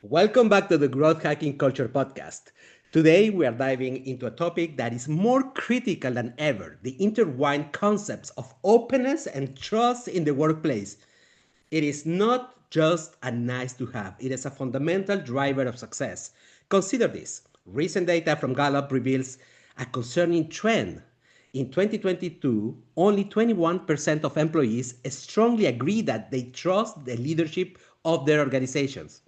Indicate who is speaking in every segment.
Speaker 1: Welcome back to the Growth Hacking Culture podcast. Today, we are diving into a topic that is more critical than ever: the intertwined concepts of openness and trust in the workplace. It is not just a nice to have, it is a fundamental driver of success. Consider this: recent data from Gallup reveals a concerning trend. In 2022, only 21% of employees strongly agree that they trust the leadership of their organizations.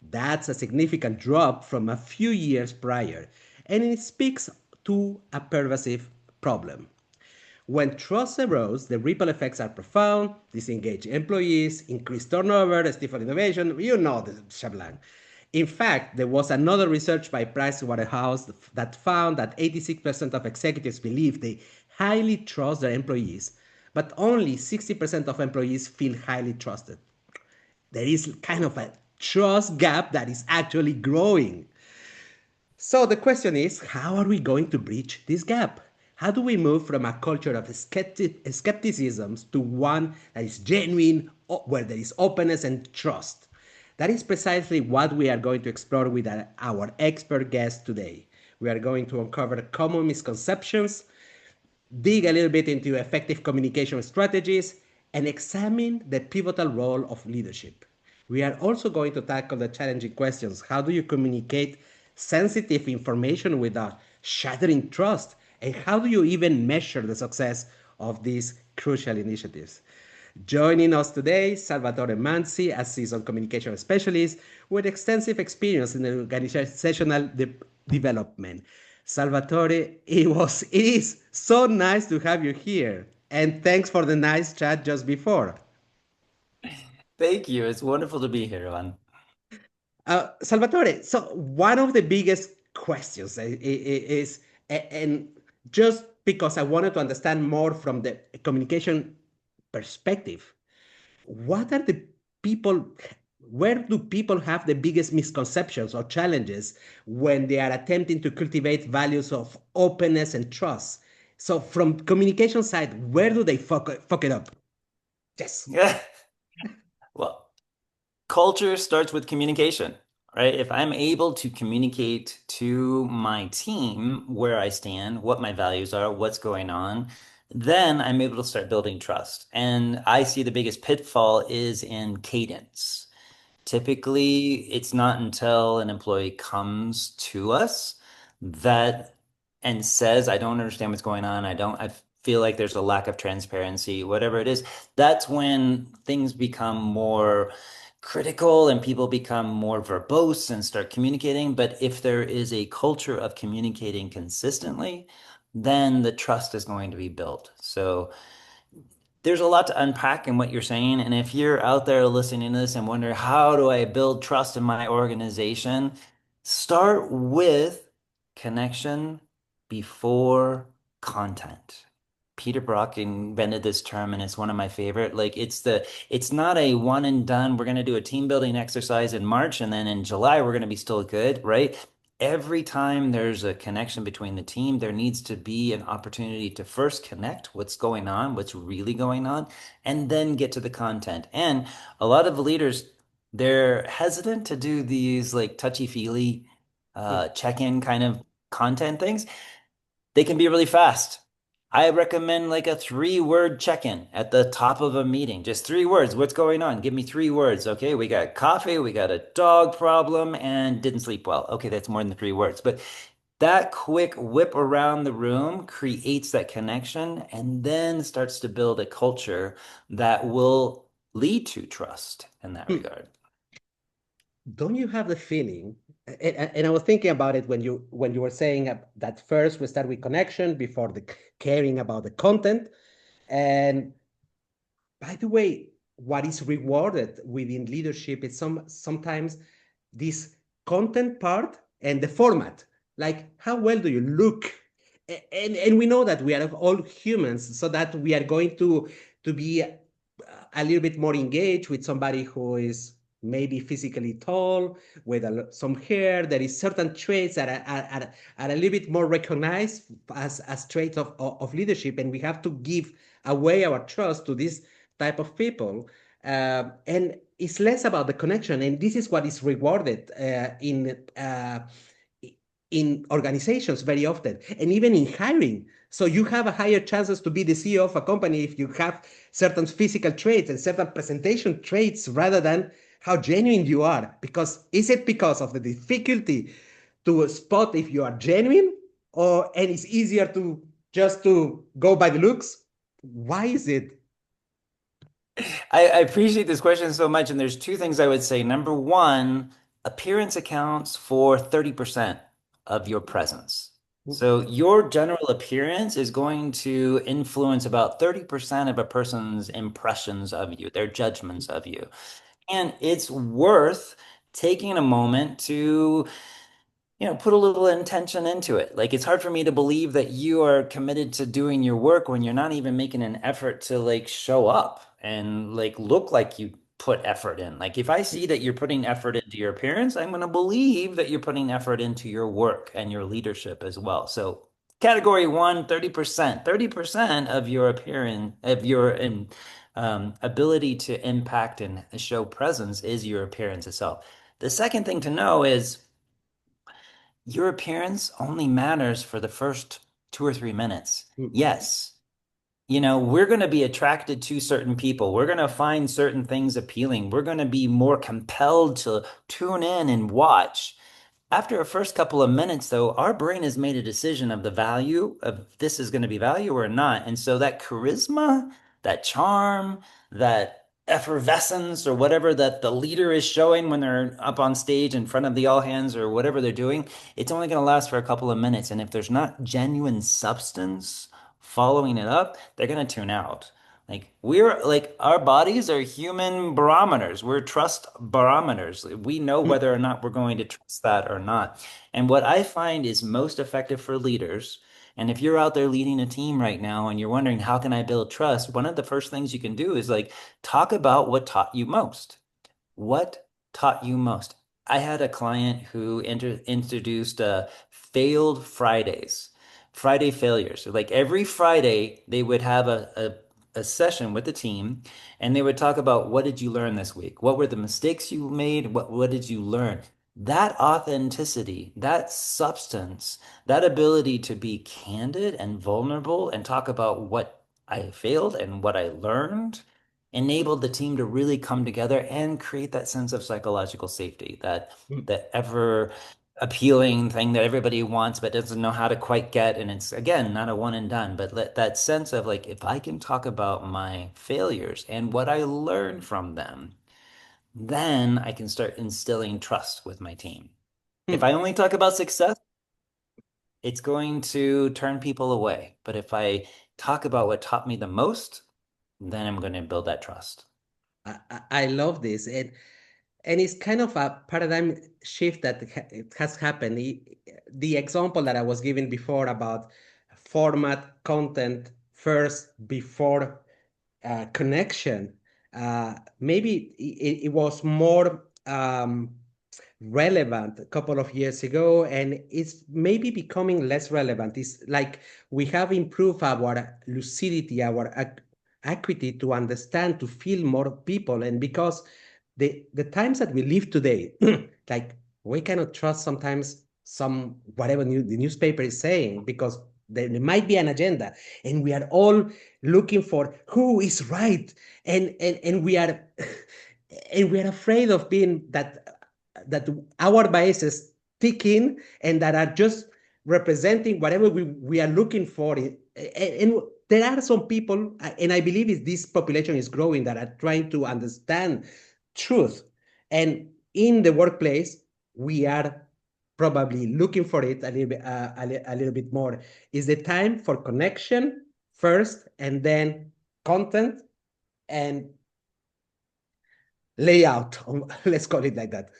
Speaker 1: That's a significant drop from a few years prior, and it speaks to a pervasive problem. When trust erodes, the ripple effects are profound: disengaged employees, increased turnover, stifle innovation, you know the shablang. In fact, there was another research by Pricewaterhouse that found that 86% of executives believe they highly trust their employees, but only 60% of employees feel highly trusted. There is kind of a trust gap that is actually growing. So the question is, how are we going to bridge this gap? How do we move from a culture of skepticism to one that is genuine, where there is openness and trust? That is precisely what we are going to explore with our expert guest today. We are going to uncover common misconceptions, dig a little bit into effective communication strategies, and examine the pivotal role of leadership. We are also going to tackle the challenging questions: how do you communicate sensitive information without shattering trust? And how do you even measure the success of these crucial initiatives? Joining us today, Salvatore Manzi, a seasoned communication specialist with extensive experience in organizational development. Salvatore, it is so nice to have you here. And thanks for the nice chat just before.
Speaker 2: Thank you. It's wonderful to be here, Juan.
Speaker 1: Salvatore, so one of the biggest questions is, and just because I wanted to understand more from the communication perspective, what are the people, where do people have the biggest misconceptions or challenges when they are attempting to cultivate values of openness and trust? So from communication side, where do they fuck it up? Yes.
Speaker 2: Yeah. Well, culture starts with communication, right? If I'm able to communicate to my team where I stand, what my values are, what's going on, then I'm able to start building trust. And I see the biggest pitfall is in cadence. Typically, it's not until an employee comes to us that and says, I don't understand what's going on. I feel like there's a lack of transparency, whatever it is. That's when things become more critical and people become more verbose and start communicating. But if there is a culture of communicating consistently, then the trust is going to be built. So, there's a lot to unpack in what you're saying. And if you're out there listening to this and wonder, how do I build trust in my organization? Start with connection before content. Peter Brock invented this term and it's one of my favorite. It's not a one and done. We're going to do a team building exercise in March and then in July we're going to be still good, right? Every time there's a connection between the team, there needs to be an opportunity to first connect what's going on, what's really going on, and then get to the content. And a lot of the leaders, they're hesitant to do these like touchy-feely check-in kind of content things. They can be really fast. I recommend like a 3 word check-in at the top of a meeting. Just 3 words. What's going on? Give me 3 words. Okay, we got coffee, we got a dog problem, and didn't sleep well. Okay, that's more than the 3 words. But that quick whip around the room creates that connection and then starts to build a culture that will lead to trust in that regard.
Speaker 1: Don't you have the feeling, and I was thinking about it when you were saying that first we start with connection before the caring about the content. And by the way, what is rewarded within leadership is sometimes this content part and the format. Like, how well do you look? And we know that we are all humans, so that we are going to be a little bit more engaged with somebody who is maybe physically tall with some hair. There is certain traits that are a little bit more recognized as traits of leadership, and we have to give away our trust to this type of people. And it's less about the connection, and this is what is rewarded in organizations very often, and even in hiring. So you have a higher chances to be the CEO of a company if you have certain physical traits and certain presentation traits rather than how genuine you are. Because is it because of the difficulty to spot if you are genuine, or and it's easier to just to go by the looks? Why is it?
Speaker 2: I appreciate this question so much, and there's two things I would say. Number one, appearance accounts for 30% of your presence. So your general appearance is going to influence about 30% of a person's impressions of you, their judgments of you. And it's worth taking a moment to put a little intention into it. Like it's hard for me to believe that you are committed to doing your work when you're not even making an effort to like show up and like look like you put effort in. Like if I see that you're putting effort into your appearance, I'm going to believe that you're putting effort into your work and your leadership as well. So category one, 30%, 30% of your appearance, of your ability to impact and show presence is your appearance itself. The second thing to know is your appearance only matters for the first 2 or 3 minutes. Yes, we're going to be attracted to certain people. We're going to find certain things appealing. We're going to be more compelled to tune in and watch. After a first couple of minutes, though, our brain has made a decision of the value of this is going to be value or not. And so that charisma, that charm, that effervescence or whatever that the leader is showing when they're up on stage in front of the all hands or whatever they're doing, it's only going to last for a couple of minutes. And if there's not genuine substance following it up, they're going to tune out. Like we're like our bodies are human barometers. We're trust barometers. We know whether or not we're going to trust that or not. And what I find is most effective for leaders, and if you're out there leading a team right now and you're wondering how can I build trust, one of the first things you can do is like talk about what taught you most. What taught you most? I had a client who introduced failed Fridays, Friday failures. So like every Friday, they would have a session with the team and they would talk about what did you learn this week? What were the mistakes you made? What did you learn? That authenticity, that substance, that ability to be candid and vulnerable and talk about what I failed and what I learned enabled the team to really come together and create that sense of psychological safety, that ever appealing thing that everybody wants but doesn't know how to quite get. And it's again not a one and done, but that sense of like if I can talk about my failures and what I learned from them, then I can start instilling trust with my team. If I only talk about success, it's going to turn people away. But if I talk about what taught me the most, then I'm going to build that trust.
Speaker 1: I love this, and it's kind of a paradigm shift that it has happened. The example that I was giving before about format content first before connection, maybe it was more relevant a couple of years ago, and it's maybe becoming less relevant. It's like we have improved our lucidity, our acuity to understand, to feel more people, and because the times that we live today, like we cannot trust sometimes some whatever the newspaper is saying because there might be an agenda, and we are all looking for who is right, and we are and we are afraid of being that our biases tick in and that are just representing whatever we are looking for. And there are some people, and I believe this population is growing, that are trying to understand truth. And in the workplace, we are probably looking for it a little bit, a little bit more. Is the time for connection first, and then content and layout. Let's call it like that.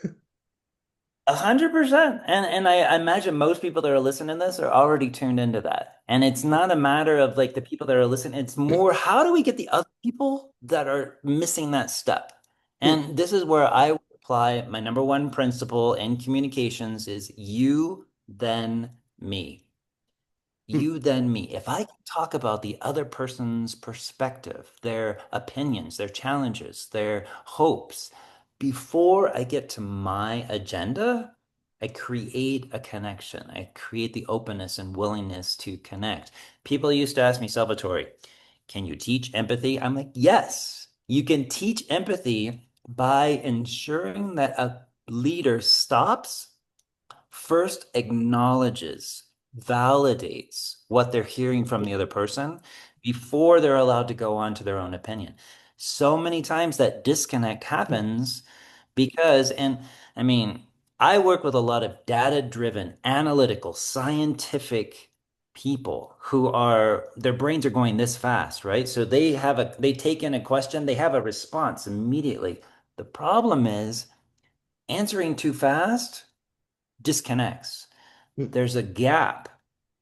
Speaker 2: 100%. And I imagine most people that are listening to this are already tuned into that. And it's not a matter of like the people that are listening. It's more how do we get the other people that are missing that step? And this is where I would apply my number one principle in communications is you, then me. You, then me. If I can talk about the other person's perspective, their opinions, their challenges, their hopes, before I get to my agenda, I create a connection. I create the openness and willingness to connect. People used to ask me, Salvatore, can you teach empathy? I'm like, yes, you can teach empathy by ensuring that a leader stops, first acknowledges, validates what they're hearing from the other person before they're allowed to go on to their own opinion. So many times that disconnect happens because, and I mean, I work with a lot of data-driven, analytical, scientific people who are, their brains are going this fast, right? So they take in a question, they have a response immediately. The problem is answering too fast disconnects.
Speaker 1: Mm.
Speaker 2: There's a gap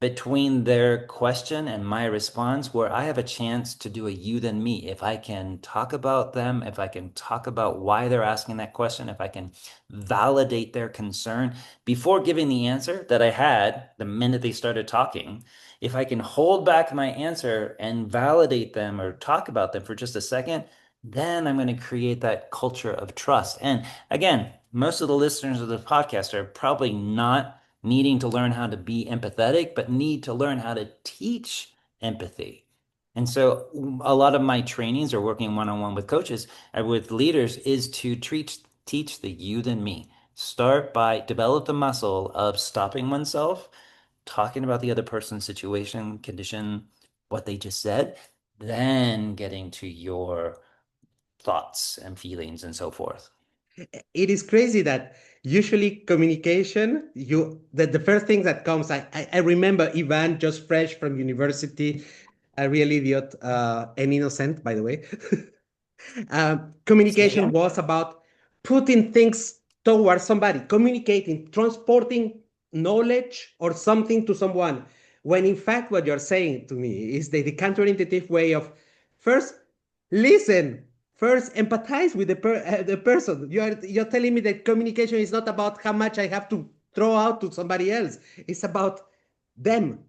Speaker 2: between their question and my response where I have a chance to do a you then me. If I can talk about them, if I can talk about why they're asking that question, if I can validate their concern before giving the answer that I had the minute they started talking, if I can hold back my answer and validate them or talk about them for just a second, then I'm going to create that culture of trust. And again, most of the listeners of the podcast are probably not needing to learn how to be empathetic, but need to learn how to teach empathy. And so a lot of my trainings are working one-on-one with coaches and with leaders is to teach the you then me. Start by develop the muscle of stopping oneself, talking about the other person's situation, condition, what they just said, then getting to your thoughts and feelings and so forth.
Speaker 1: It is crazy that usually communication, the first thing that comes, I remember Ivan just fresh from university, a real idiot and innocent, by the way.
Speaker 2: Say
Speaker 1: Communication
Speaker 2: again?
Speaker 1: was about putting things towards somebody, communicating, transporting knowledge or something to someone. When in fact, what you're saying to me is the counterintuitive way of first listen, first empathize with the person. You're telling me that communication is not about how much I have to throw out to somebody else. It's about them.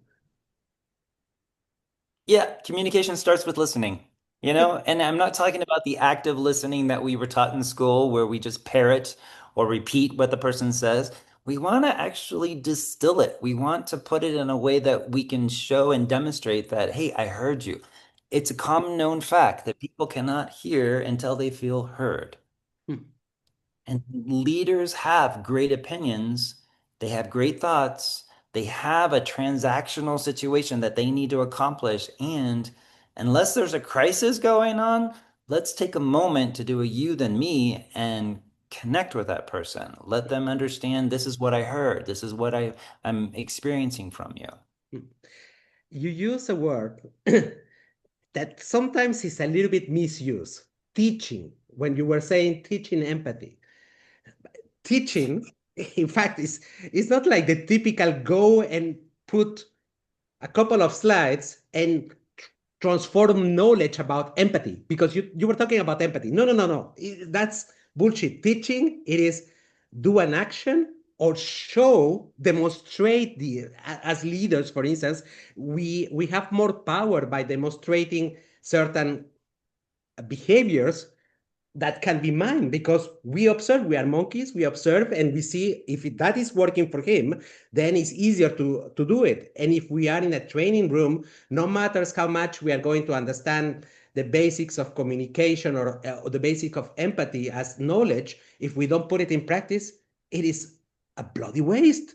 Speaker 2: Yeah, communication starts with listening, and I'm not talking about the active listening that we were taught in school where we just parrot or repeat what the person says. We want to actually distill it. We want to put it in a way that we can show and demonstrate that, hey, I heard you. It's a common known fact that people cannot hear until they feel heard.
Speaker 1: Hmm.
Speaker 2: And leaders have great opinions, they have great thoughts, they have a transactional situation that they need to accomplish. And unless there's a crisis going on, let's take a moment to do a you then me and connect with that person. Let them understand this is what I heard, this is what I'm experiencing from you.
Speaker 1: You use a word that sometimes is a little bit misused, teaching, when you were saying teaching empathy. Teaching, in fact, is not like the typical go and put a couple of slides and transform knowledge about empathy because you were talking about empathy. No, no, no, no. That's bullshit. Teaching, it is do an action or show, demonstrate as leaders, for instance, we have more power by demonstrating certain behaviors that can be mine because we observe, we are monkeys, we observe and we see if that is working for him, then it's easier to do it. And if we are in a training room, no matters how much we are going to understand the basics of communication or the basic of empathy as knowledge, if we don't put it in practice, it is a bloody waste.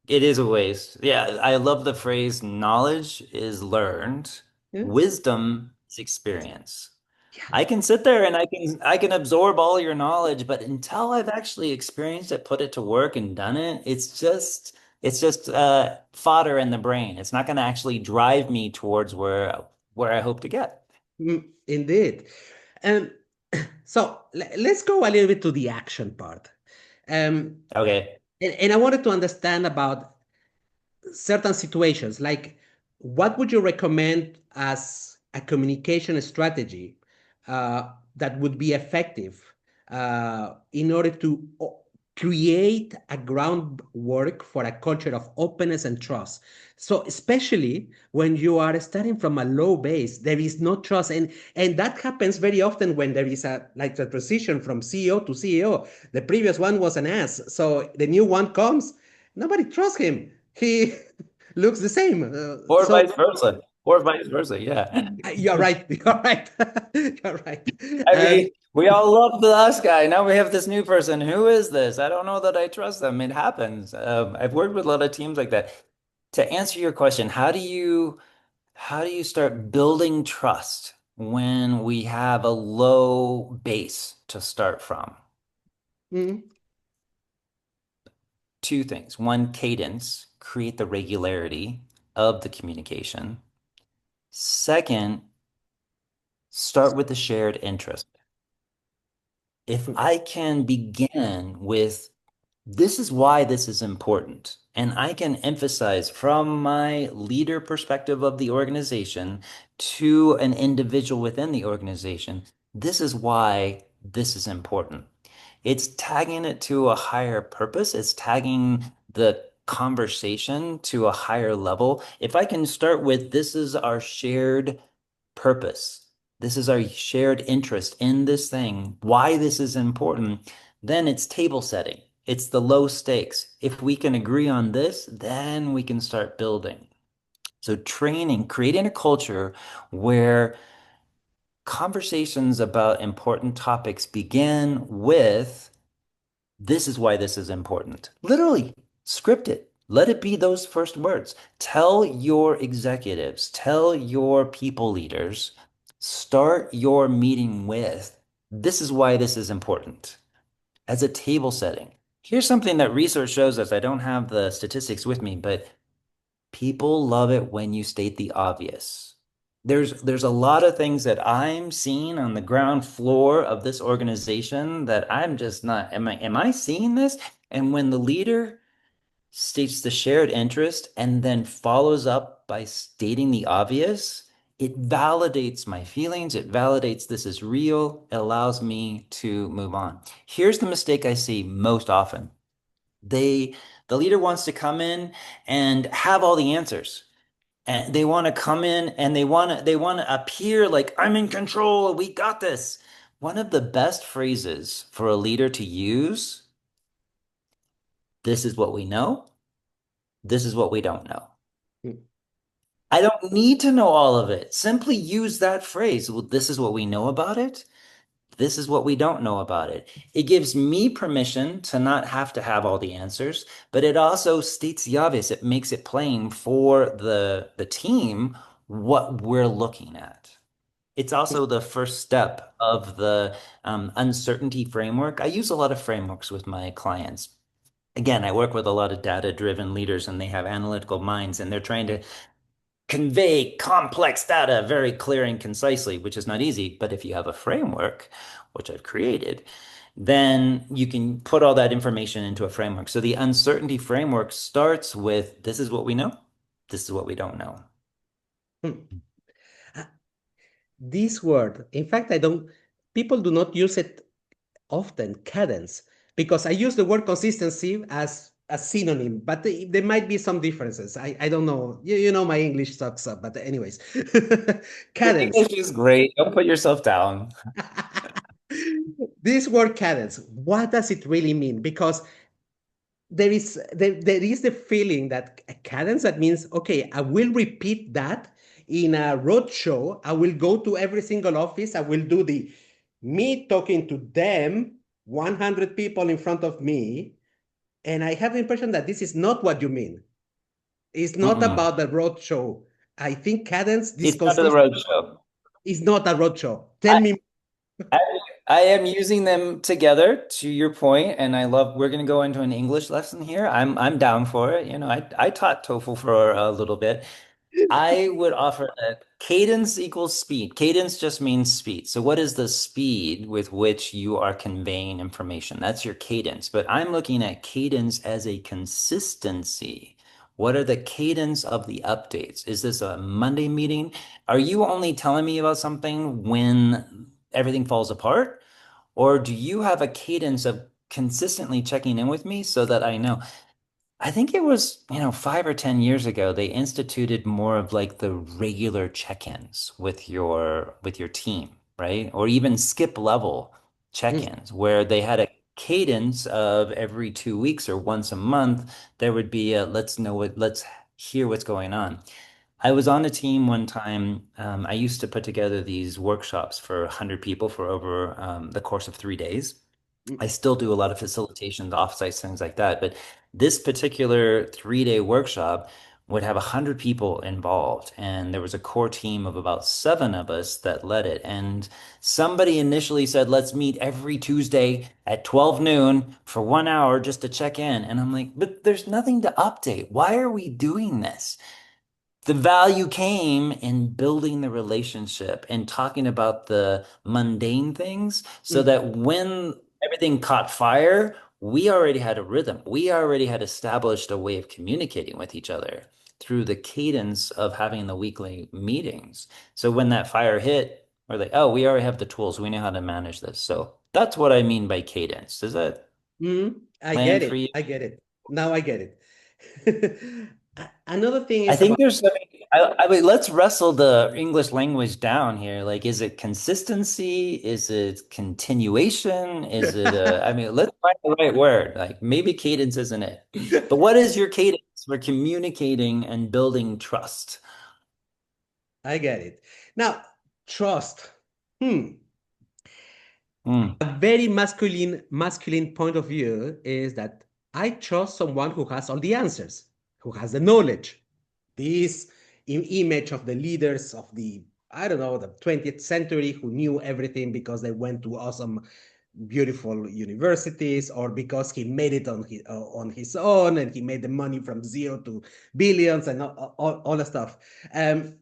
Speaker 2: It is a waste. Yeah, I love the phrase knowledge is learned,
Speaker 1: Yeah.
Speaker 2: wisdom is experience.
Speaker 1: Yeah.
Speaker 2: I can sit there and I can absorb all your knowledge, but until I've actually experienced it, put it to work and done it, it's just fodder in the brain. It's not going to actually drive me towards where I hope to get.
Speaker 1: Indeed. And so let's go a little bit to the action part. Um,
Speaker 2: Okay.
Speaker 1: and I wanted to understand about certain situations, like what would you recommend as a communication strategy that would be effective in order to create a groundwork for a culture of openness and trust. So especially when you are starting from a low base, there is no trust, and that happens very often when there is a like a transition from CEO to CEO. The previous one was an ass, so the new one comes, nobody trusts him. He looks the same.
Speaker 2: Or
Speaker 1: So
Speaker 2: vice versa. Or vice versa. Yeah.
Speaker 1: you're right. You're right. You're right.
Speaker 2: I
Speaker 1: Um,
Speaker 2: mean, we all love the last guy. Now we have this new person. Who is this? I don't know that I trust them. It happens. I've worked with a lot of teams like that. To answer your question, how do you start building trust when we have a low base to start from?
Speaker 1: mm,
Speaker 2: Two things. One, cadence, create the regularity of the communication. Second, start with the shared interest. If
Speaker 1: mm,
Speaker 2: I can begin with this is why this is important, and I can emphasize from my leader perspective of the organization to an individual within the organization, this is why this is important. It's tagging it to a higher purpose. It's tagging the conversation to a higher level. If I can start with this is our shared purpose, this is our shared interest in this thing, why this is important, then it's table setting. It's the low stakes. If we can agree on this, then we can start building. So training, creating a culture where conversations about important topics begin with this is why this is important. Literally, script it. Let it be those first words. Tell your executives, tell your people leaders, start your meeting with this is why this is important as a table setting. Here's something that research shows us. I don't have the statistics with me, but people love it when you state the obvious. There's a lot of things that I'm seeing on the ground floor of this organization that I'm just not, am I seeing this? And when the leader states the shared interest and then follows up by stating the obvious, it validates my feelings, it validates this is real, it allows me to move on. Here's the mistake I see most often. They the leader wants to come in and have all the answers. And they want to come in and they want to appear like I'm in control, we got this. One of the best phrases for a leader to use, this is what we know, this is what we don't know.
Speaker 1: mm,
Speaker 2: I don't need to know all of it. Simply use that phrase. Well, this is what we know about it. This is what we don't know about it. It gives me permission to not have to have all the answers, but it also states the obvious. It makes it plain for the team what we're looking at. It's also the first step of the uncertainty framework. I use a lot of frameworks with my clients. Again, I work with a lot of data-driven leaders and they have analytical minds and they're trying to convey complex data very clear and concisely, which is not easy. But if you have a framework, which I've created, then you can put all that information into a framework. So the uncertainty framework starts with this is what we know, this is what we don't know.
Speaker 1: mm. Uh, This word, in fact, I don't, people do not use it often, cadence, because I use the word consistency as a synonym, but there might be some differences. I don't know. You know, my English sucks up, but anyways,
Speaker 2: Your
Speaker 1: cadence.
Speaker 2: English is great. Don't put yourself down.
Speaker 1: This word cadence, what does it really mean? Because there is the feeling that a cadence that means okay, I will repeat that in a road show. I will go to every single office. I will do the me talking to them, 100 people in front of me, and I have the impression that this is not what you mean. It's not
Speaker 2: Mm-mm.
Speaker 1: about the road show. I think cadence, this
Speaker 2: It's not the
Speaker 1: consists,
Speaker 2: road show.
Speaker 1: is not a road show. Tell
Speaker 2: I,
Speaker 1: me.
Speaker 2: I I am using them together to your point, and I love we're gonna go into an English lesson here. I'm down for it. I taught TOEFL for a little bit. I would offer that cadence equals speed. Cadence just means speed. So what is the speed with which you are conveying information? That's your cadence. But I'm looking at cadence as a consistency. What are the cadence of the updates? Is this a Monday meeting? Are you only telling me about something when everything falls apart? Or do you have a cadence of consistently checking in with me so that I know. I think it was, 5 or 10 years ago, they instituted more of like the regular check-ins with your team, right? Or even skip level
Speaker 1: Mm,
Speaker 2: check-ins where they had a cadence of every 2 weeks or once a month, there would be a let's hear what's going on. I was on a team one time. I used to put together these workshops for 100 people for over the course of 3 days. I
Speaker 1: mm,
Speaker 2: still do a lot of facilitation, the offsites, things like that. But this particular 3 day workshop would have 100 people involved. And there was a core team of about seven of us that led it. And somebody initially said, let's meet every Tuesday at 12 noon for 1 hour just to check in. And I'm like, but there's nothing to update. Why are we doing this? The value came in building the relationship and talking about the mundane things so
Speaker 1: mm,
Speaker 2: that when everything caught fire, we already had a rhythm. We already had established a way of communicating with each other through the cadence of having the weekly meetings. So when that fire hit, we're like, oh, we already have the tools. We know how to manage this. So that's what I mean by cadence. Does that
Speaker 1: I get
Speaker 2: land for
Speaker 1: it.
Speaker 2: you?
Speaker 1: I get it. Now I get it. Another thing
Speaker 2: I
Speaker 1: is
Speaker 2: think
Speaker 1: about
Speaker 2: there's, I mean, let's wrestle the English language down here. Like, is it consistency? Is it continuation? Is it, I mean, let's find the right word. Like, maybe cadence isn't it. But what is your cadence for communicating and building trust?
Speaker 1: I get it. Now, trust. Hmm.
Speaker 2: Hmm.
Speaker 1: A very masculine point of view is that I trust someone who has all the answers, who has the knowledge. This image of the leaders of the, I don't know, the 20th century who knew everything because they went to awesome, beautiful universities, or because he made it on his own and he made the money from zero to billions and all the stuff. Um,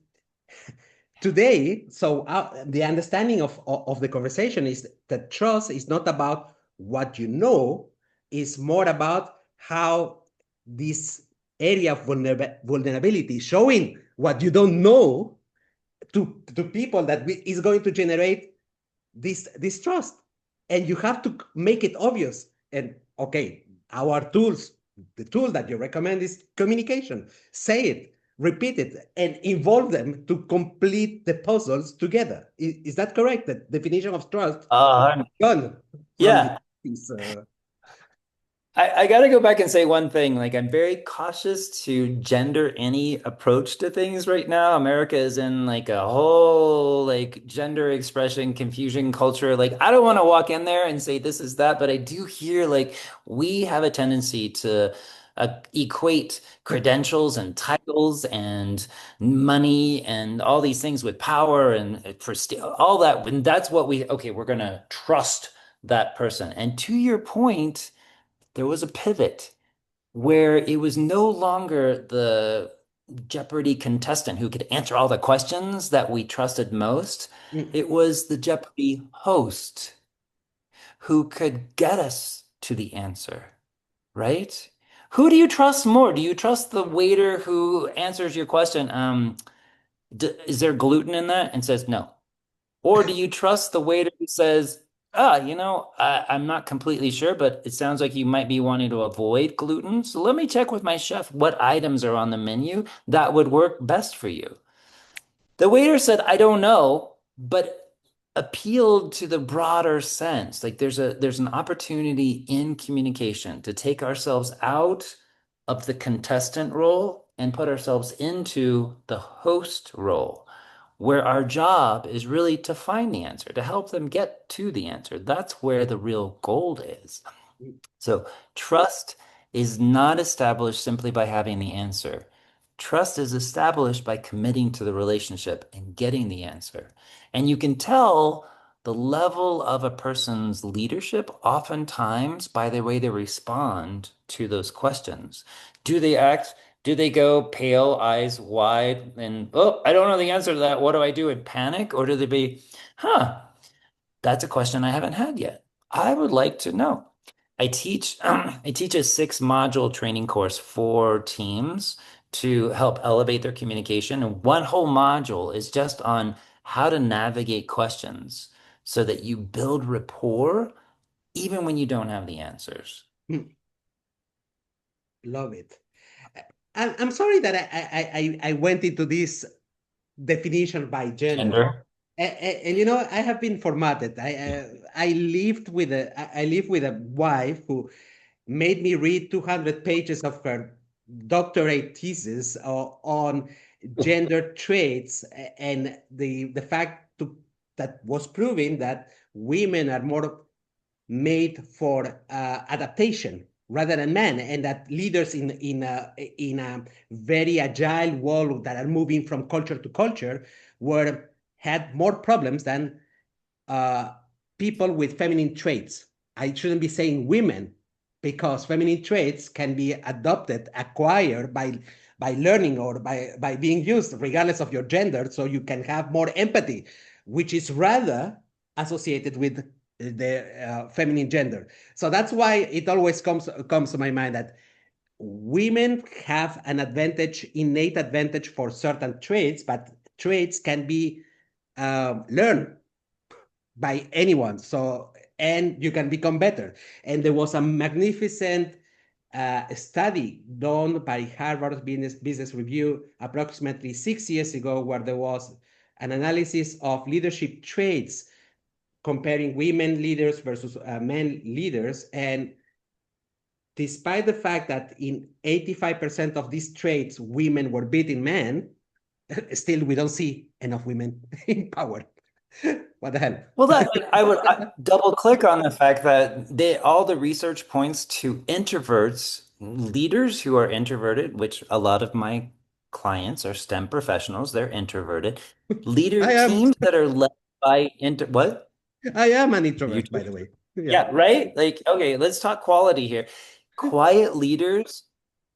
Speaker 1: Today, so the understanding of the conversation is that trust is not about what you know, it's more about how this area of vulnerability, showing what you don't know to people that is going to generate this trust. And you have to make it obvious. And okay, our tools, the tool that you recommend is communication. Say it, repeat it, and involve them to complete the puzzles together. Is that correct? The definition of trust
Speaker 2: Uh,
Speaker 1: gone from
Speaker 2: yeah.
Speaker 1: this.
Speaker 2: I got to go back and say one thing. Like, I'm very cautious to gender any approach to things right now. America is in like a whole like gender expression confusion culture. Like, I don't want to walk in there and say this is that, but I do hear like we have a tendency to equate credentials and titles and money and all these things with power and all that. And that's what okay, we're going to trust that person. And to your point, there was a pivot where it was no longer the Jeopardy contestant who could answer all the questions that we trusted most.
Speaker 1: Mm,
Speaker 2: It was the Jeopardy host who could get us to the answer, right? Who do you trust more? Do you trust the waiter who answers your question, d is there gluten in that? And says no. Or do you trust the waiter who says, I'm not completely sure, but it sounds like you might be wanting to avoid gluten. So let me check with my chef what items are on the menu that would work best for you. The waiter said, I don't know, but appealed to the broader sense. Like there's an opportunity in communication to take ourselves out of the contestant role and put ourselves into the host role, where our job is really to find the answer, to help them get to the answer. That's where the real gold is.
Speaker 1: mm,
Speaker 2: So trust is not established simply by having the answer. Trust is established by committing to the relationship and getting the answer. And you can tell the level of a person's leadership oftentimes by the way they respond to those questions. Do they act, do they go pale, eyes wide, and, oh, I don't know the answer to that. What do I do? In panic? Or do they be, huh? That's a question I haven't had yet. I would like to know. I teach a 6 module training course for teams to help elevate their communication. And one whole module is just on how to navigate questions so that you build rapport even when you don't have the answers.
Speaker 1: Hmm, love it. I'm sorry that I went into this definition by gender.
Speaker 2: Gender.
Speaker 1: And you know, I have been formatted. I lived with I live with a wife who made me read 200 pages of her doctorate thesis on gender traits and the fact that was proving that women are more made for adaptation rather than men, and that leaders in a very agile world that are moving from culture to culture were had more problems than uh, people with feminine traits. I shouldn't be saying women because feminine traits can be adopted, acquired by learning or by being used, regardless of your gender. So you can have more empathy, which is rather associated with the feminine gender. So that's why it always comes to my mind that women have an advantage, innate advantage for certain traits, but traits can be learned by anyone. So, and you can become better. And there was a magnificent study done by Harvard Business Review approximately 6 years ago, where there was an analysis of leadership traits comparing women leaders versus men leaders. And despite the fact that in 85% of these traits, women were beating men, still we don't see enough women in power. What the hell?
Speaker 2: Well, that I would double click on the fact that all the research points to introverts, leaders who are introverted, which a lot of my clients are STEM professionals, they're introverted. Leader
Speaker 1: I am.
Speaker 2: teams that are led by what?
Speaker 1: I am an
Speaker 2: You
Speaker 1: introvert, by the way. Yeah.
Speaker 2: Yeah, right? Like, okay, let's talk quality here. Quiet leaders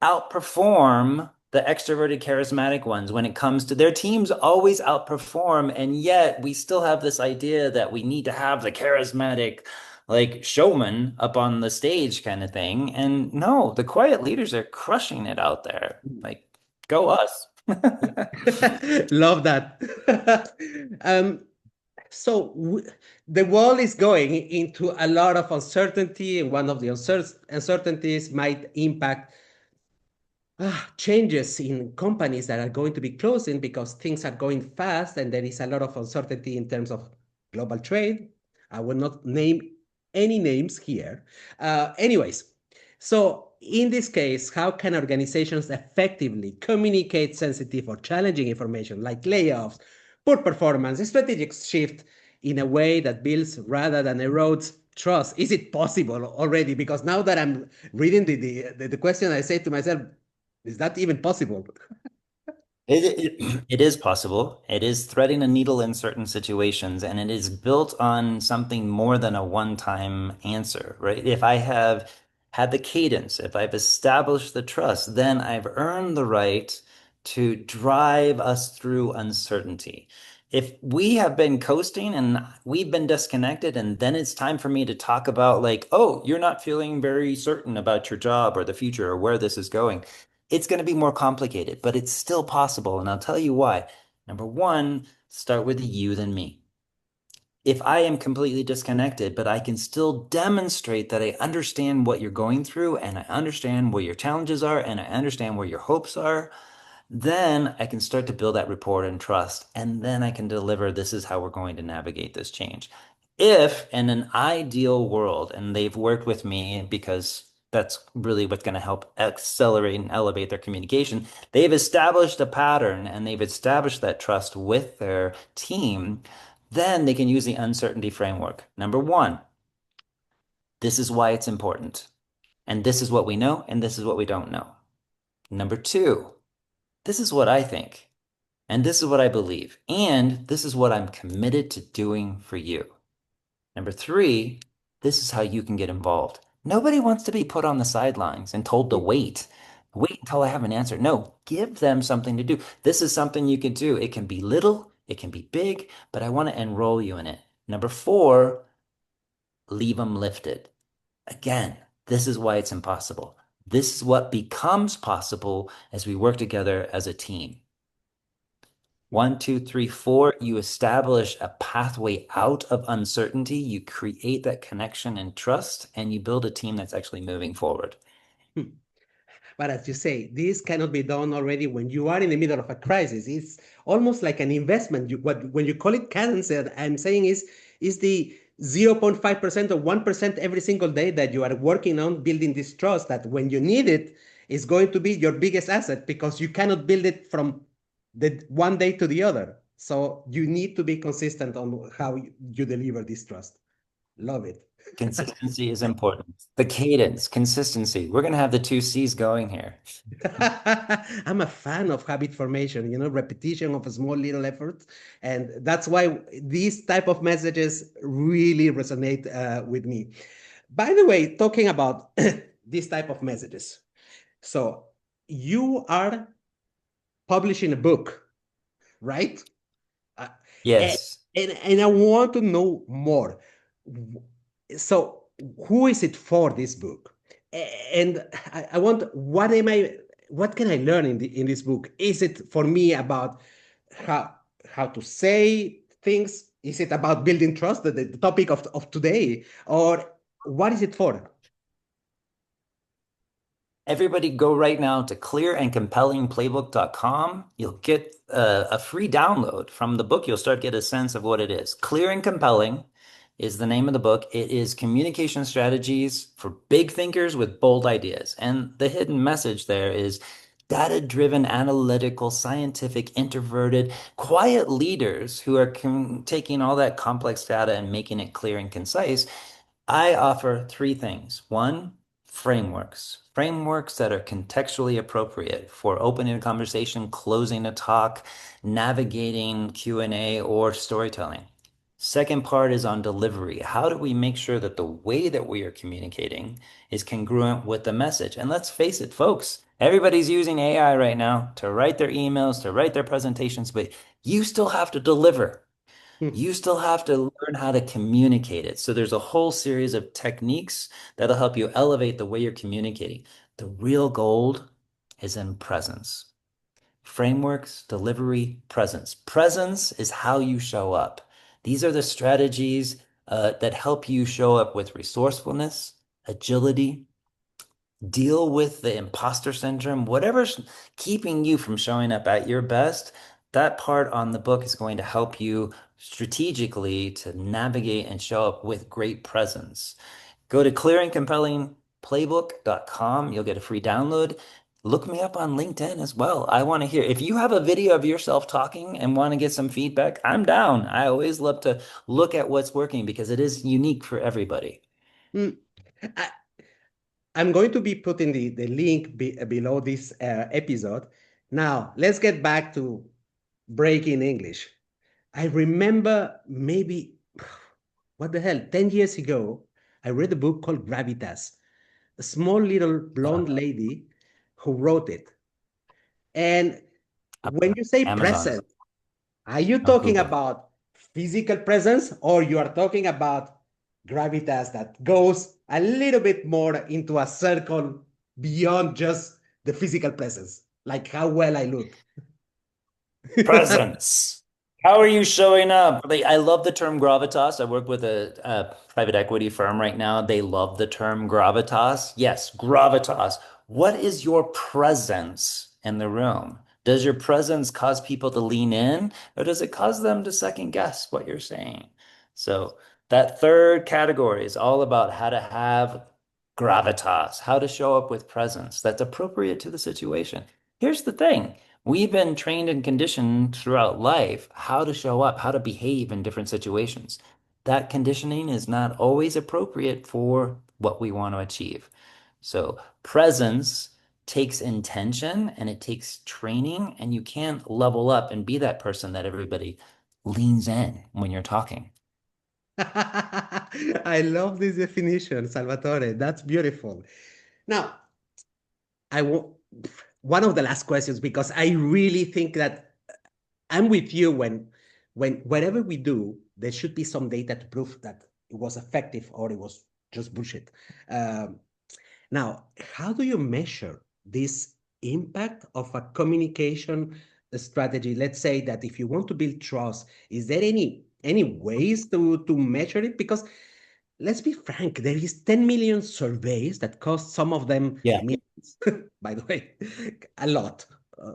Speaker 2: outperform the extroverted, charismatic ones when it comes to their teams always outperform. And yet we still have this idea that we need to have the charismatic, like showman up on the stage kind of thing. And no, the quiet leaders are crushing it out there. Like, go us.
Speaker 1: Love that. um, so the world is going into a lot of uncertainty, and one of the uncertainties might impact changes in companies that are going to be closing because things are going fast and there is a lot of uncertainty in terms of global trade. I will not name any names here. Anyways, so in this case, how can organizations effectively communicate sensitive or challenging information like layoffs, poor performance, strategic shift in a way that builds rather than erodes trust? Is it possible already? Because now that I'm reading the question, I say to myself, is that even possible?
Speaker 2: It is possible. It is threading a needle in certain situations, and it is built on something more than a one-time answer, right? If I have had the cadence, if I've established the trust, then I've earned the right to drive us through uncertainty. If we have been coasting and we've been disconnected, and then it's time for me to talk about, like, oh, you're not feeling very certain about your job or the future or where this is going, it's going to be more complicated, but it's still possible. And I'll tell you why. Number one, start with the you than me. If I am completely disconnected, but I can still demonstrate that I understand what you're going through and I understand where your challenges are and I understand where your hopes are, then I can start to build that rapport and trust. And then I can deliver this is how we're going to navigate this change. If in an ideal world, and they've worked with me because that's really what's going to help accelerate and elevate their communication, they've established a pattern and they've established that trust with their team, then they can use the uncertainty framework. Number one, this is why it's important. And this is what we know, and this is what we don't know. Number two, this is what I think. And this is what I believe. And this is what I'm committed to doing for you. Number three, this is how you can get involved. Nobody wants to be put on the sidelines and told to wait. Wait until I have an answer. No, give them something to do. This is something you can do. It can be little, it can be big, but I want to enroll you in it. Number four, leave them lifted. Again, this is why it's impossible. This is what becomes possible as we work together as a team. One, two, three, four, you establish a pathway out of uncertainty. You create that connection and trust, and you build a team that's actually moving forward.
Speaker 1: But as you say, this cannot be done already when you are in the middle of a crisis. It's almost like an investment. When you call it cadence, I'm saying is the 0.5% or 1% every single day that you are working on building this trust that when you need it is going to be your biggest asset because you cannot build it from the one day to the other. So you need to be consistent on how you deliver this trust. Love it.
Speaker 2: Consistency is important. The cadence, consistency. We're going to have the two C's going here.
Speaker 1: I'm a fan of habit formation, repetition of small little efforts. And that's why these type of messages really resonate with me. By the way, talking about this type of messages. So you are publishing a book, right? Uh, and,
Speaker 2: Yes.
Speaker 1: and I want to know more. So who is it for this book? And I want what can I learn in this book? Is it for me about how how to say things? Is it about building trust, the topic of today? Or what is it for?
Speaker 2: Everybody go right now to clearandcompellingplaybook.com. You'll get a free download from the book. You'll start to get a sense of what it is. Clear and Compelling is the name of the book. It is communication strategies for big thinkers with bold ideas. And the hidden message there is data-driven, analytical, scientific, introverted, quiet leaders who are taking all that complex data and making it clear and concise. I offer three things. One, frameworks that are contextually appropriate for opening a conversation, closing a talk, navigating Q&A, or storytelling. Second part is on delivery. How do we make sure that the way that we are communicating is congruent with the message? And let's face it, folks, everybody's using AI right now to write their emails, to write their presentations, but you still have to deliver. You still have to learn how to communicate it. So there's a whole series of techniques that'll help you elevate the way you're communicating. The real gold is in presence. Frameworks, delivery, presence. Presence is how you show up. These are the strategies that help you show up with resourcefulness, agility, deal with the imposter syndrome, whatever's keeping you from showing up at your best. That part on the book is going to help you strategically to navigate and show up with great presence. Go to clearandcompellingplaybook.com. You'll get a free download. Look me up on LinkedIn as well. I want to hear if you have a video of yourself talking and want to get some feedback, I'm down. I always love to look at what's working because it is unique for everybody.
Speaker 1: Mm. I, I'm going to be putting the link below this episode. Now, let's get back to breaking English. I remember maybe, what the hell, 10 years ago, I read a book called Gravitas, a small little blonde lady who wrote it. And when you say
Speaker 2: Amazon.
Speaker 1: present, are you
Speaker 2: On
Speaker 1: talking
Speaker 2: Google.
Speaker 1: about physical presence or you are talking about gravitas that goes a little bit more into a circle beyond just the physical presence, like how well I look?
Speaker 2: Presence. How are you showing up? Like, I love the term gravitas. I work with a private equity firm right now. They love the term gravitas. Yes, gravitas. What is your presence in the room? Does your presence cause people to lean in, or does it cause them to second guess what you're saying? So that third category is all about how to have gravitas, how to show up with presence that's appropriate to the situation. Here's the thing. We've been trained and conditioned throughout life how to show up, how to behave in different situations. That conditioning is not always appropriate for what we want to achieve. So, presence takes intention and it takes training, and you can't level up and be that person that everybody leans in when you're talking.
Speaker 1: I love this definition, Salvatore. That's beautiful. Now, I want one of the last questions because I really think that I'm with you when whatever we do, there should be some data to prove that it was effective or it was just bullshit. Um, Now, how do you measure this impact of a communication strategy? Let's say that if you want to build trust, is there any ways to measure it? Because let's be frank, there is 10 million surveys that cost some of them
Speaker 2: Yeah.
Speaker 1: millions, by the way, a lot,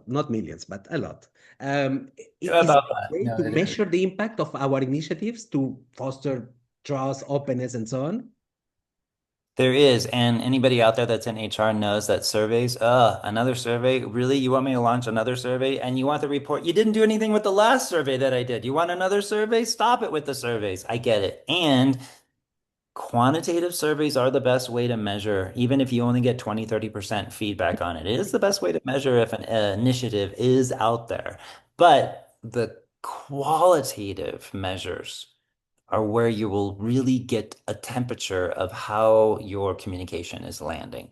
Speaker 1: not millions, but a lot. Is
Speaker 2: About
Speaker 1: there a
Speaker 2: that.
Speaker 1: way
Speaker 2: No,
Speaker 1: to
Speaker 2: it is.
Speaker 1: measure the impact of our initiatives to foster trust, openness, and so on?
Speaker 2: There is, and anybody out there that's in HR knows that surveys, another survey, really? You want me to launch another survey? And you want the report? You didn't do anything with the last survey that I did. You want another survey? Stop it with the surveys. I get it. And quantitative surveys are the best way to measure, even if you only get 20-30% feedback on it. It is the best way to measure if an initiative is out there. But the qualitative measures are where you will really get a temperature of how your communication is landing.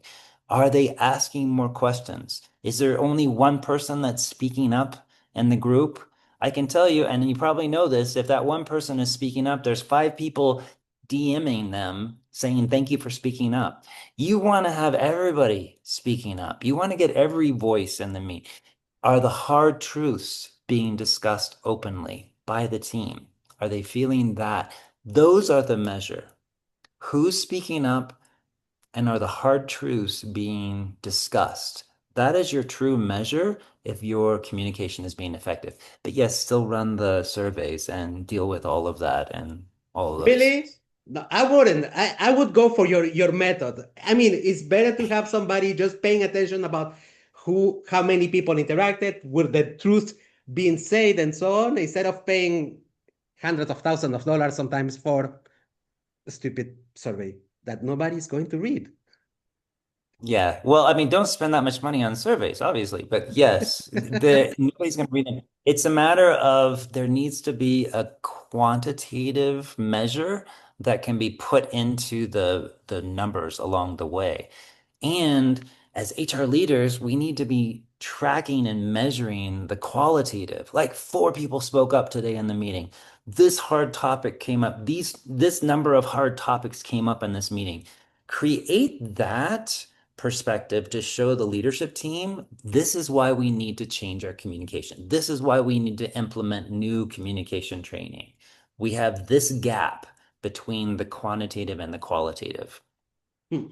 Speaker 2: Are they asking more questions? Is there only one person that's speaking up in the group? I can tell you, and you probably know this, if that one person is speaking up, there's five people DMing them saying, thank you for speaking up. You want to have everybody speaking up. You want to get every voice in the meet. Are the hard truths being discussed openly by the team? Are they feeling that? Those are the measure. Who's speaking up and are the hard truths being discussed? That is your true measure if your communication is being effective. But yes, still run the surveys and deal with all of that and all of those.
Speaker 1: Really? No, I wouldn't. I would go for your method. I mean, it's better to have somebody just paying attention about how many people interacted, with the truth being said, and so on, instead of paying hundreds of thousands of dollars sometimes for a stupid survey that nobody's going to read.
Speaker 2: Yeah. Well, I mean, don't spend that much money on surveys, obviously, but yes, nobody's going to read them. It's a matter of there needs to be a quantitative measure that can be put into the numbers along the way. And as HR leaders, we need to be tracking and measuring the qualitative. Like four people spoke up today in the meeting. This hard topic came up. This number of hard topics came up in this meeting. Create that perspective to show the leadership team this is why we need to change our communication. This is why we need to implement new communication training. We have this gap between the quantitative and the qualitative.
Speaker 1: Hmm.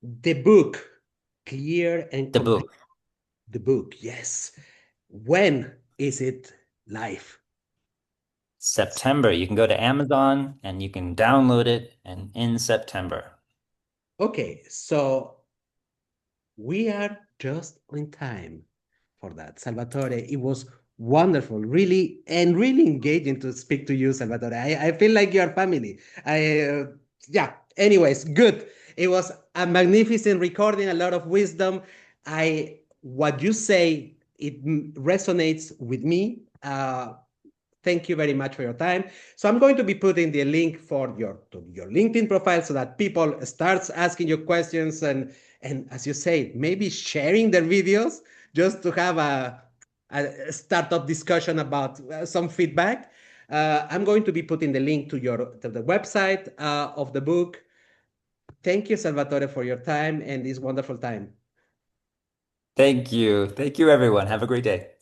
Speaker 1: The book, clear and
Speaker 2: The
Speaker 1: complete.
Speaker 2: book.
Speaker 1: The book, yes. When is it live?
Speaker 2: September. You can go to Amazon and you can download it and in September.
Speaker 1: Okay, so we are just on time for that. Salvatore, it was wonderful, really, and really engaging to speak to you, Salvatore. I feel like you are family. Yeah, anyways, good. It was a magnificent recording, a lot of wisdom. What you say, it resonates with me. Thank you very much for your time. So I'm going to be putting the link for your LinkedIn profile so that people starts asking you questions and as you say, maybe sharing their videos just to have a startup discussion about some feedback. I'm going to be putting the link to the website of the book. Thank you, Salvatore, for your time and this wonderful time.
Speaker 2: Thank you. Thank you, everyone. Have a great day.